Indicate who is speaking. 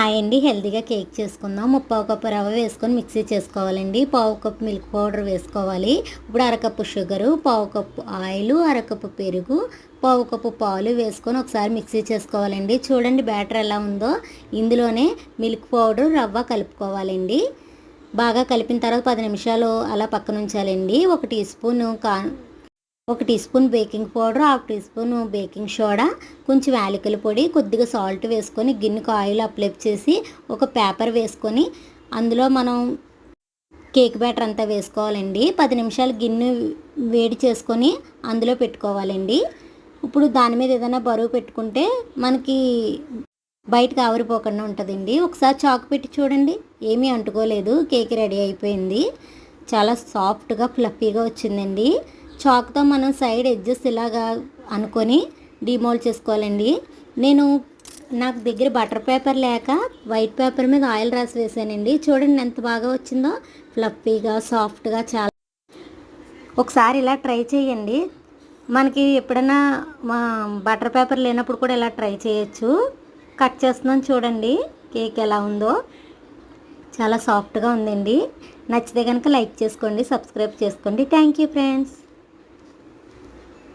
Speaker 1: Hi అండి, హెల్తీగా cake చేసుకుందాం. ముప్పావు కప్పు రవ్వ వేసుకొని మిక్సీ చేసుకోవాలండి. పావు కప్పు మిల్క్ పౌడర్ వేసుకోవాలి. ఇప్పుడు అరకప్పు షుగరు, పావు కప్పు ఆయిల్, అరకప్పు పెరుగు, పావు కప్పు పాలు వేసుకొని ఒకసారి మిక్సీ చేసుకోవాలండి. చూడండి బ్యాటర్ ఎలా ఉందో. ఇందులోనే మిల్క్ పౌడర్, రవ్వ కలుపుకోవాలండి. బాగా కలిపిన తర్వాత 10 నిమిషాలు అలా పక్కన ఉంచాలండి. ఒక teaspoon baking powder, half teaspoon baking soda, కొంచెం యాలకుల పొడి, కొద్దిగా సాల్ట్ వేసుకొని గిన్నెకు ఆయిల్ అప్లై చేసి ఒక పేపర్ వేసుకొని అందులో మనం కేక్ బ్యాటర్ అంతా వేసుకోవాలండి. 10 నిమిషాలు గిన్నె వేడి చేసుకొని అందులో పెట్టుకోవాలండి. ఇప్పుడు దాని మీద ఏదైనా బరువు పెట్టుకుంటే మనకి బయటకు ఆవిరిపోకుండా ఉంటుందండి. ఒకసారి చాకు పెట్టి చూడండి, ఏమీ అంటుకోలేదు. కేక్ రెడీ అయిపోయింది. చాలా సాఫ్ట్గా ఫ్లఫీగా వచ్చిందండి. చాక్తో మనం సైడ్ ఎడ్జెస్ ఇలాగా అనుకొని డిమోల్డ్ చేసుకోవాలండి. నాకు దగ్గర బటర్ పేపర్ లేక వైట్ పేపర్ మీద ఆయిల్ రాసి వేసానండి. చూడండి ఎంత బాగా వచ్చిందో, ఫ్లఫీగా సాఫ్ట్గా. చాలా ఒకసారి ఇలా ట్రై చేయండి. మనకి ఎప్పుడైనా బటర్ పేపర్ లేనప్పుడు కూడా ఇలా ట్రై చేయొచ్చు. కట్ చేస్తున్నాను చూడండి కేక్ ఎలా ఉందో. చాలా సాఫ్ట్గా ఉందండి. నచ్చితే కనుక లైక్ చేసుకోండి, సబ్స్క్రైబ్ చేసుకోండి. Thank you friends.